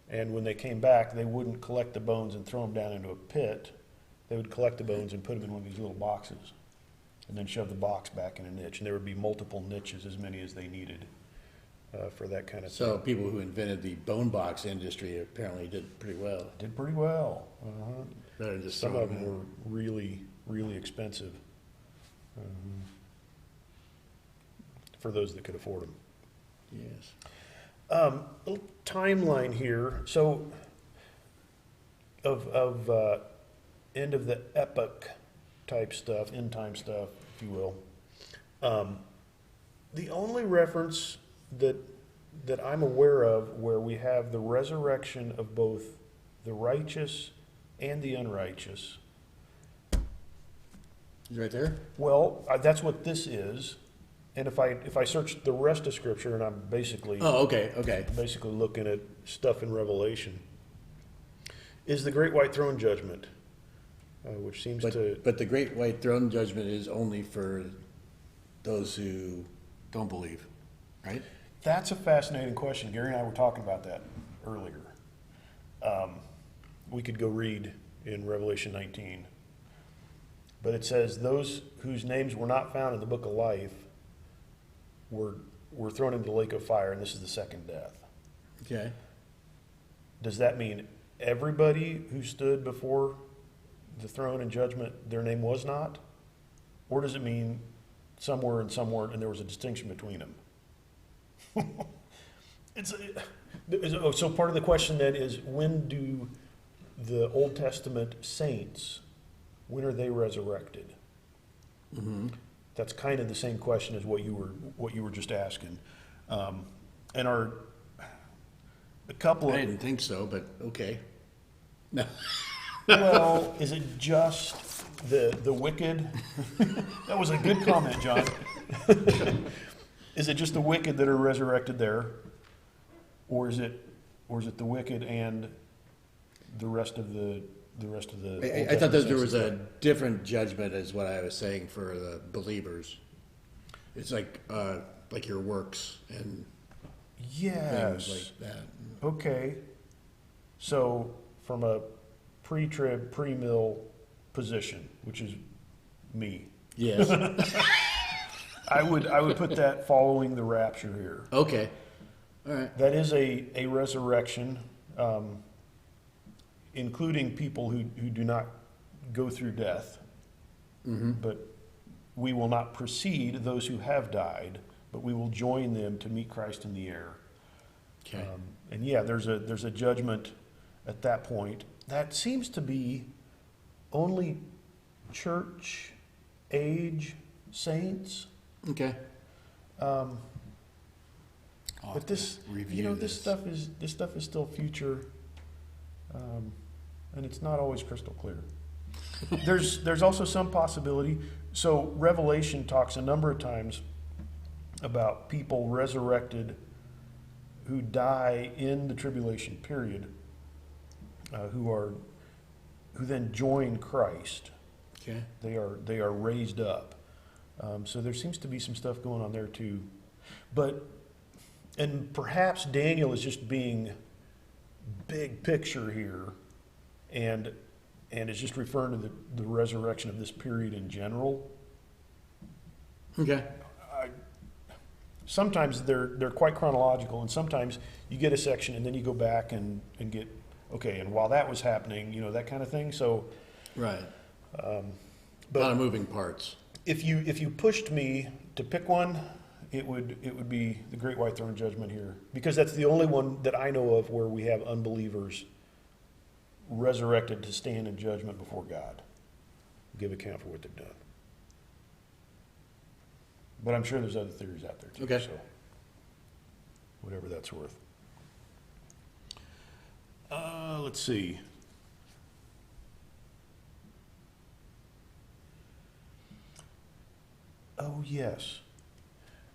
And when they came back, they wouldn't collect the bones and throw them down into a pit. They would collect the bones and put them in one of these little boxes and then shove the box back in a niche. And there would be multiple niches, as many as they needed for that kind of thing. So people who invented the bone box industry apparently did pretty well. Did pretty well. Uh-huh. Better than just Some throwing of them them were really, really expensive for those that could afford them. Yes. Little timeline here. So, of end of the epoch type stuff, end time stuff, if you will. The only reference that I'm aware of where we have the resurrection of both the righteous and the unrighteous. Is it right there? Well, that's what this is. And if I search the rest of Scripture, and I'm basically Oh, okay, okay. basically looking at stuff in Revelation, is the Great White Throne Judgment, which seems to... But the great white throne judgment is only for those who don't believe, right? That's a fascinating question. Gary and I were talking about that earlier. We could go read in Revelation 19. But it says, those whose names were not found in the book of life were thrown into the lake of fire, and this is the second death. Okay. Does that mean everybody who stood before the throne in judgment, their name was not? Or does it mean some were and some weren't, and there was a distinction between them? So part of the question then is, when do the Old Testament saints, when are they resurrected? Mm-hmm. That's kind of the same question as what you were just asking. And are a couple I of... didn't think so, but okay. No. Well, is it just the wicked? That was a good comment, John. Is it just the wicked that are resurrected there? Or is it the wicked and the rest of the I thought that there was a different judgment, is what I was saying, for the believers. It's like your works and Yes. things like that. Okay. So from a pre-trib, pre-mill position, which is me, Yes. I would put that following the rapture here. Okay. All right. That is a resurrection, including people who do not go through death. Mm-hmm. But we will not precede those who have died, but we will join them to meet Christ in the air. Okay. And yeah, there's a judgment at that point. That seems to be only church age saints. Okay. I'll But have this, to review this stuff is still future, and it's not always crystal clear. There's also some possibility. So Revelation talks a number of times about people resurrected who die in the tribulation period, who then join Christ. Okay. They are raised up. So there seems to be some stuff going on there too. And perhaps Daniel is just being big picture here and is just referring to the resurrection of this period in general. Okay. Sometimes they're quite chronological, and sometimes you get a section and then you go back and get, okay, and while that was happening, that kind of thing. So Right. but A lot of moving parts. if you pushed me to pick one, it would be the Great White Throne Judgment here, because that's the only one that I know of where we have unbelievers resurrected to stand in judgment before God. give account for what they've done. But I'm sure there's other theories out there too. Okay. So whatever that's worth. Let's see. Oh, yes.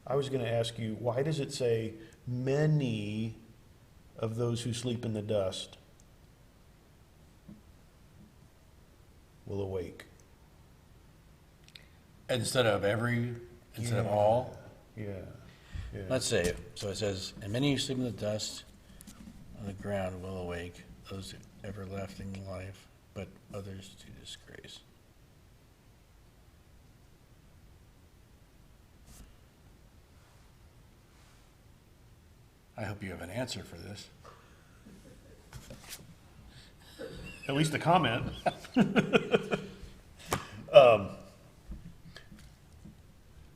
I was going to ask you, why does it say many of those who sleep in the dust will awake? Instead of all? Yeah, yeah. Let's say, so it says, and many who sleep in the dust on the ground will awake, those everlasting life, but others to disgrace. I hope you have an answer for this. At least a comment.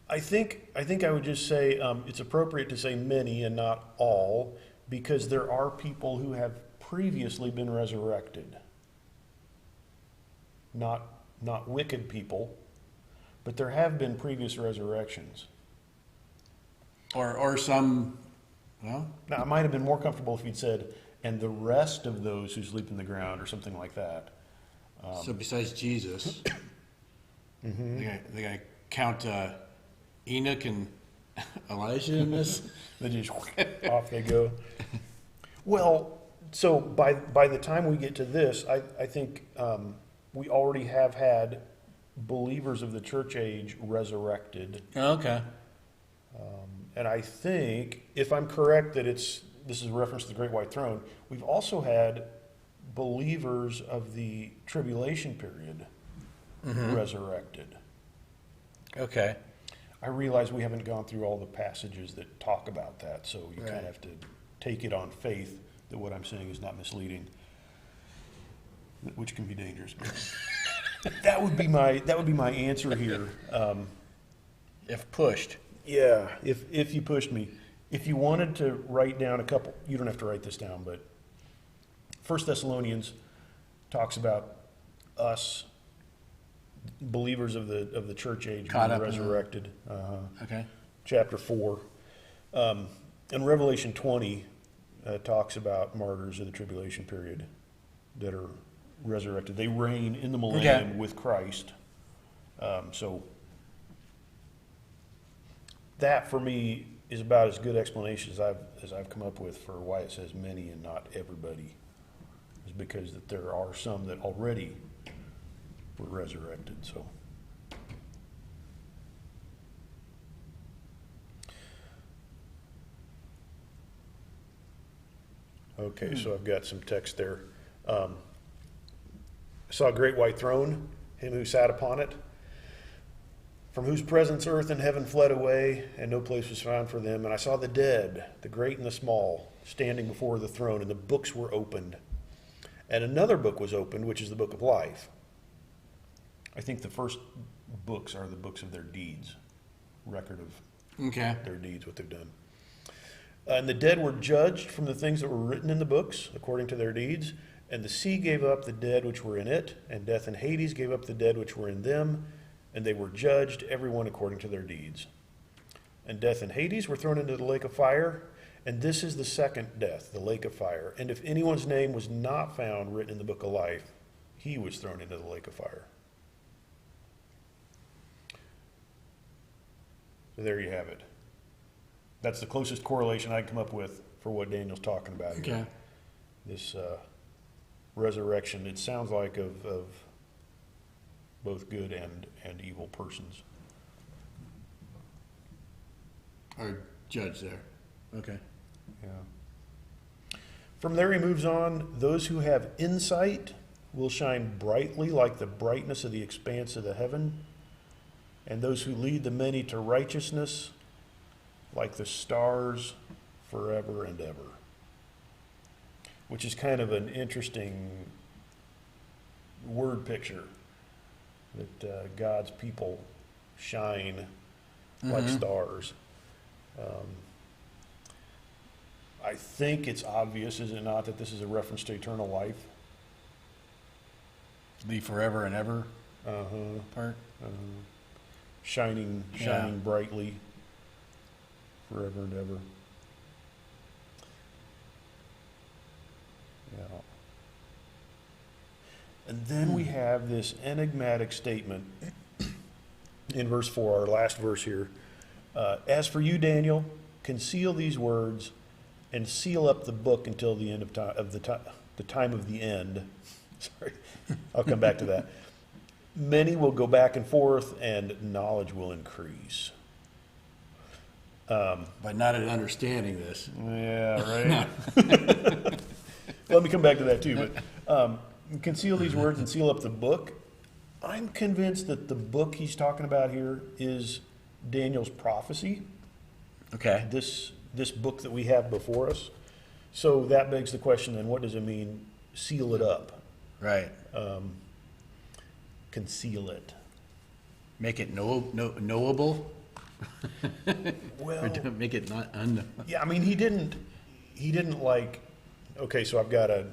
I think I would just say it's appropriate to say many and not all, because there are people who have previously been resurrected. Not wicked people, but there have been previous resurrections. Or some, well, Now, I might have been more comfortable if you'd said, and the rest of those who sleep in the ground, or something like that. so besides Jesus, they gotta count Enoch and Elijah in this? They just off they go. Well, so by the time we get to this, I think we already have had believers of the church age resurrected. Okay. And I think, if I'm correct, that this is a reference to the Great White Throne, we've also had believers of the tribulation period resurrected. Okay. I realize we haven't gone through all the passages that talk about that, so you kind Right. of have to take it on faith that what I'm saying is not misleading, which can be dangerous. But that would be my answer here. If pushed. Yeah, if you pushed me. If you wanted to write down a couple, you don't have to write this down, but 1 Thessalonians talks about us, believers of the church age, Caught being up in the- resurrected. Okay. Chapter 4. And Revelation 20 talks about martyrs of the tribulation period that are resurrected. They reign in the millennium with Christ. So that, for me, is about as good explanation as I've come up with for why it says many and not everybody. Is because that there are some that already were resurrected. So. Okay, so I've got some text there. I saw a great white throne, him who sat upon it, from whose presence earth and heaven fled away, and no place was found for them. And I saw the dead, the great and the small, standing before the throne, and the books were opened. And another book was opened, which is the book of life. I think the first books are the books of their deeds, record of Okay. their deeds, what they've done. And the dead were judged from the things that were written in the books, according to their deeds. And the sea gave up the dead which were in it, and death and Hades gave up the dead which were in them, and they were judged, everyone according to their deeds. And death and Hades were thrown into the lake of fire, and this is the second death, the lake of fire. And if anyone's name was not found written in the book of life, he was thrown into the lake of fire. So there you have it. That's the closest correlation I can come up with for what Daniel's talking about here. Okay. This resurrection, it sounds like of both good and evil persons. Or judge there. Okay. Yeah. From there he moves on. Those who have insight will shine brightly like the brightness of the expanse of the heaven, and those who lead the many to righteousness like the stars forever and ever. Which is kind of an interesting word picture, that God's people shine like stars. I think it's obvious, is it not, that this is a reference to eternal life? Be forever and ever. part. Shining Yeah. brightly forever and ever. Yeah. And then we have this enigmatic statement in verse 4, our last verse here. As for you, Daniel, conceal these words and seal up the book until the end of time, the time of the end. Sorry, I'll come back to that. Many will go back and forth, and knowledge will increase. But not in understanding this. Yeah, right. Let me come back to that too. But conceal these words and seal up the book. I'm convinced that the book he's talking about here is Daniel's prophecy. Okay. This book that we have before us. So that begs the question: then, what does it mean? Seal it up, Right. conceal it. Make it knowable. Well, Or to make it not unknown. yeah. I mean, he didn't like. Okay, so I've got a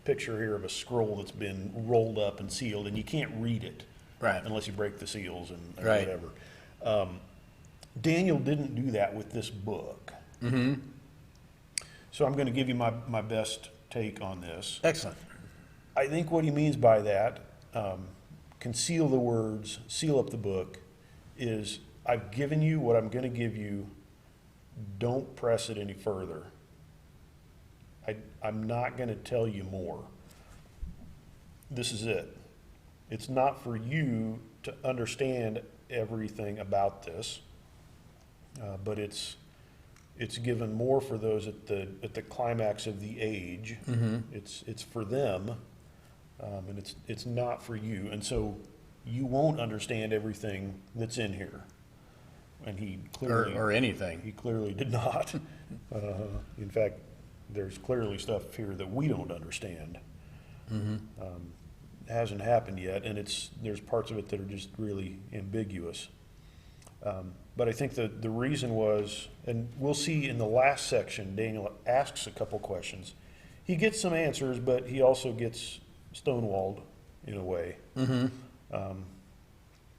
picture here of a scroll that's been rolled up and sealed, and you can't read it, Right. unless you break the seals and Right. whatever. Daniel didn't do that with this book. Mm-hmm. So I'm going to give you my best take on this. Excellent. I think what he means by that, conceal the words, seal up the book, is I've given you what I'm going to give you. Don't press it any further. I'm not going to tell you more. This is it. It's not for you to understand everything about this, but it's given more for those at the climax of the age. Mm-hmm. It's for them, and it's not for you. And so you won't understand everything that's in here. And he clearly Or anything. he clearly did not. In fact, there's clearly stuff here that we don't understand. Mm-hmm. It hasn't happened yet, and there's parts of it that are just really ambiguous. But I think the reason was, and we'll see in the last section, Daniel asks a couple questions. He gets some answers, but he also gets stonewalled in a way. Mm-hmm.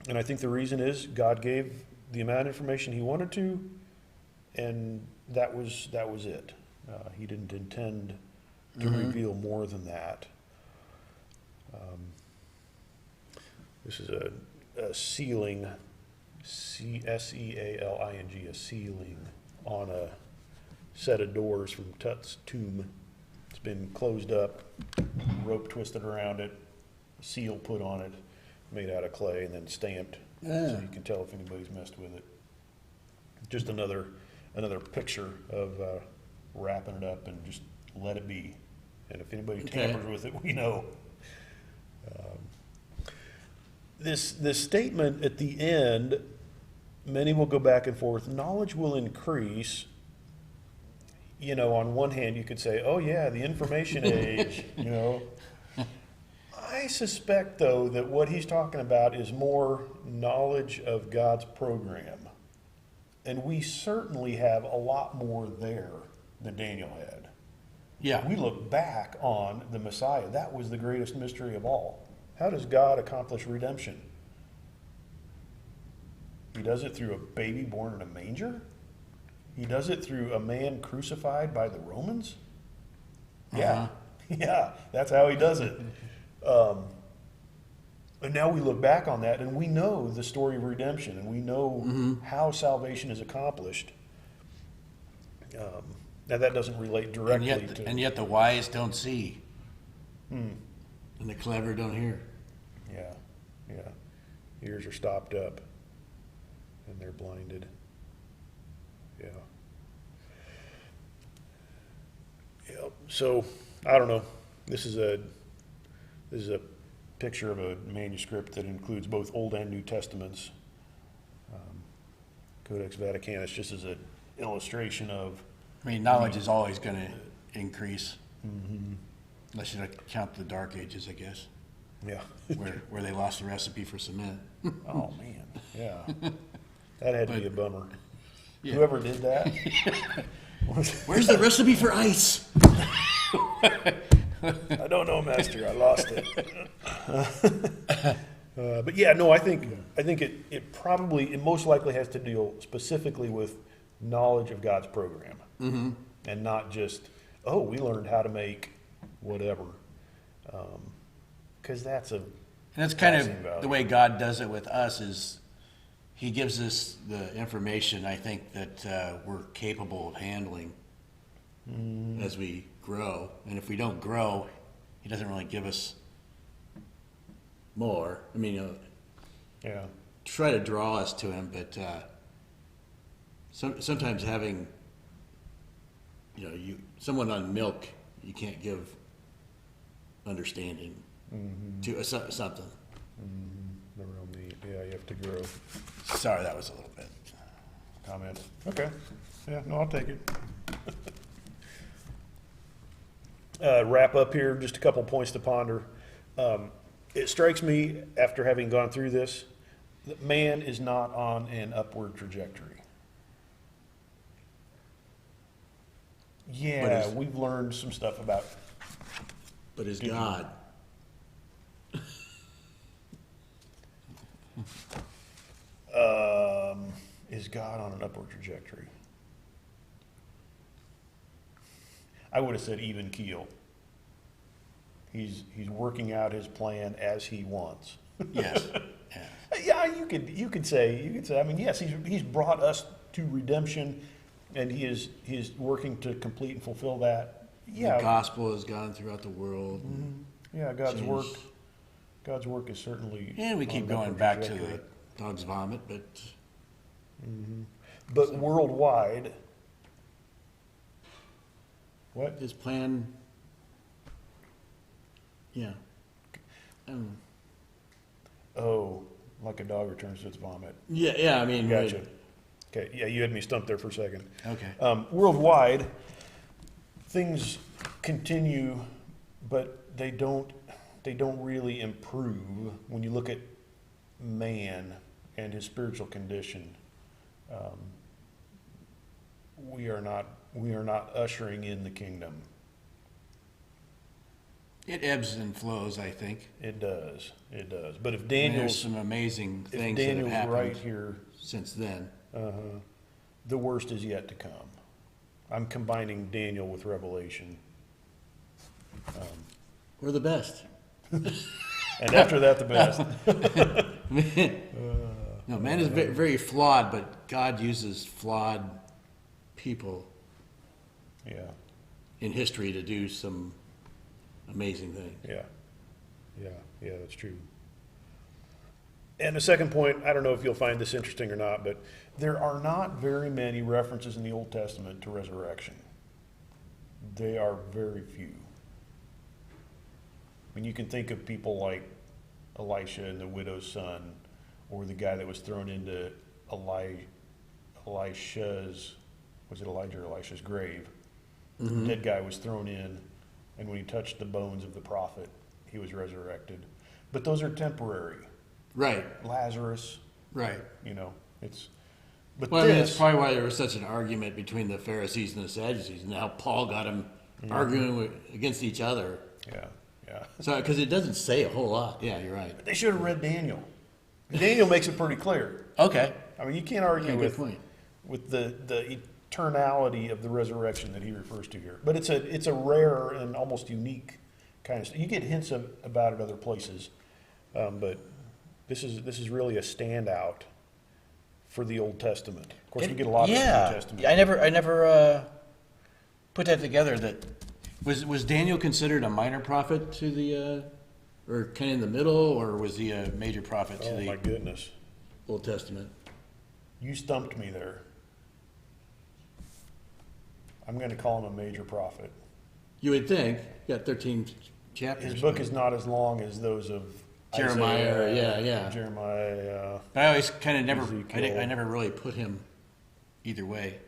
And I think the reason is God gave the amount of information he wanted to, and that was it. He didn't intend to reveal more than that. This is a sealing, sealing, a sealing on a set of doors from Tut's tomb. It's been closed up, rope twisted around it, a seal put on it, made out of clay, and then stamped, so you can tell if anybody's messed with it. Just another picture of wrapping it up and just let it be. And if anybody tampers with it, we know. This statement at the end, many will go back and forth, knowledge will increase. You know, on one hand, you could say, oh yeah, the information age, you know. I suspect, though, that what he's talking about is more knowledge of God's program. And we certainly have a lot more there than Daniel had. Yeah. We look back on the Messiah. That was the greatest mystery of all. How does God accomplish redemption? He does it through a baby born in a manger? He does it through a man crucified by the Romans? Yeah, yeah, that's how he does it. And now we look back on that and we know the story of redemption and we know how salvation is accomplished. Now that doesn't relate directly And yet the wise don't see. And the clever don't hear. Yeah. Ears are stopped up and they're blinded. Yeah. Yep. So I don't know. This is a picture of a manuscript that includes both Old and New Testaments. Codex Vaticanus, just as an illustration of. I mean, knowledge is always going to increase. Unless you count the Dark Ages, I guess, Yeah. where they lost the recipe for cement. Oh man. Yeah. That had to be a bummer. Yeah. Whoever did that. Where's the recipe for ice? I don't know, Master. I lost it. But yeah, no, I think it most likely has to deal specifically with knowledge of God's program, and not just, oh, we learned how to make whatever, because that's a And that's kind passing of value. the way God does it with us is he gives us the information, I think, that we're capable of handling as we grow. And if we don't grow, he doesn't really give us more. I mean, Yeah, try to draw us to him, but sometimes having, someone on milk, you can't give understanding to something. the real meat. Yeah, you have to grow. Sorry, that was a little bit. Comment. Okay. Yeah, no, I'll take it. Wrap up here, just a couple points to ponder. It strikes me, after having gone through this, that man is not on an upward trajectory. Yeah, is- we've learned some stuff about, But is God? is God on an upward trajectory? I would have said even keel. He's working out his plan as he wants. Yes. Yeah. Yeah, you could say. I mean, yes, he's brought us to redemption, and he is working to complete and fulfill that. The Yeah, gospel has gone throughout the world. yeah. God's work is certainly. And we on keep an going upward back to trajectory. the Dogs vomit, but But worldwide, what? his plan, yeah. Oh, like a dog returns to its vomit. Yeah, I mean, Gotcha. Okay, yeah, you had me stumped there for a second. Okay. Worldwide, things continue, but they don't really improve when you look at man and his spiritual condition. We are not ushering in the kingdom. It ebbs and flows, I think. It does. But if And there's Daniel's some amazing if things that have Daniel's happened right here, since then. the worst is yet to come. I'm combining Daniel with Revelation, We're the best. and after that, the best. No, man is very flawed, but God uses flawed people Yeah, in history to do some amazing things. yeah, that's true. And the second point, I don't know if you'll find this interesting or not, but there are not very many references in the Old Testament to resurrection. They are very few. I mean, you can think of people like Elisha and the widow's son, or the guy that was thrown into Elisha's, was it Elijah or Elisha's grave? The dead guy was thrown in, and when he touched the bones of the prophet, he was resurrected. But those are temporary. Right, Lazarus, right. but Well, I mean, this, that's probably why there was such an argument between the Pharisees and the Sadducees, and how Paul got them arguing against each other. yeah. So, because it doesn't say a whole lot. Yeah, you're right. They should have read Daniel. Daniel makes it pretty clear. Okay. I mean, you can't argue Yeah, good with point. the eternality of the resurrection that he refers to here. But it's a rare and almost unique kind of stuff. You get hints about it other places, but this is really a standout for the Old Testament. Of course, we get a lot of the New Testament. I never put that together. That was Daniel considered a minor prophet to the, or kind of in the middle, or was he a major prophet to Oh my the goodness, Old Testament. you stumped me there. I'm going to call him a major prophet. You would think. You got 13 chapters. His book is not as long as those of Jeremiah, Isaiah, yeah. Jeremiah. But I always kind of never, Ezekiel. I never really put him either way.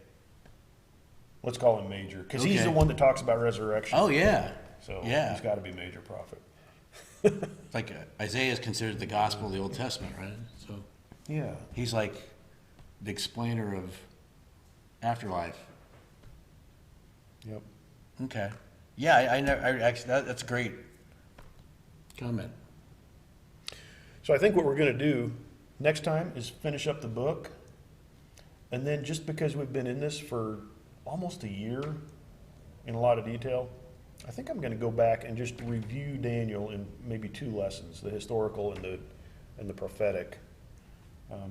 Let's call him major, because he's Okay. the one that talks about resurrection. Oh yeah, So yeah. he's got to be major prophet. Like Isaiah is considered the gospel of the Old Testament, right? So Yeah. he's like the explainer of afterlife. Yep. Okay. Yeah, I never. Actually, that's great. Comment. So I think what we're going to do next time is finish up the book. And then just because we've been in this for almost a year in a lot of detail, I think I'm going to go back and just review Daniel in maybe 2 lessons, the historical and the prophetic,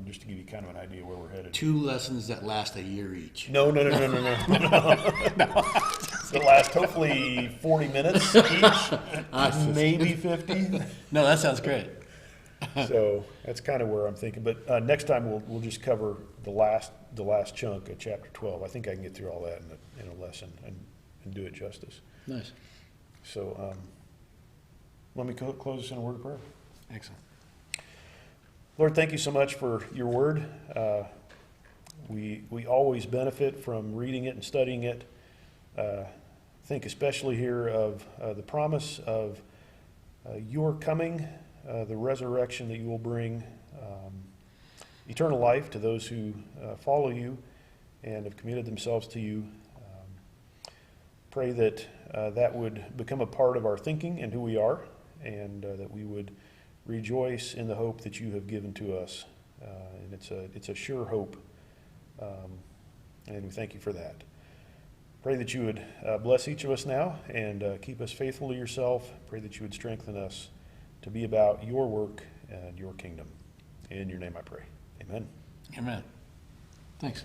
just to give you kind of an idea where we're headed. 2 lessons that last a year each. No. It'll last hopefully 40 minutes each, maybe 50. No, that sounds great. So that's kind of where I'm thinking. But next time we'll just cover the last chunk of chapter 12. I think I can get through all that in a lesson and do it justice. Nice. So let me close us in a word of prayer. Excellent. Lord, thank you so much for your word. We always benefit from reading it and studying it. Think especially here of the promise of your coming, the resurrection that you will bring, eternal life to those who follow you and have committed themselves to you. Pray that that would become a part of our thinking and who we are, and that we would rejoice in the hope that you have given to us. And it's a sure hope, and we thank you for that. Pray that you would bless each of us now and keep us faithful to yourself. Pray that you would strengthen us to be about your work and your kingdom. In your name I pray. Amen. Amen. Thanks.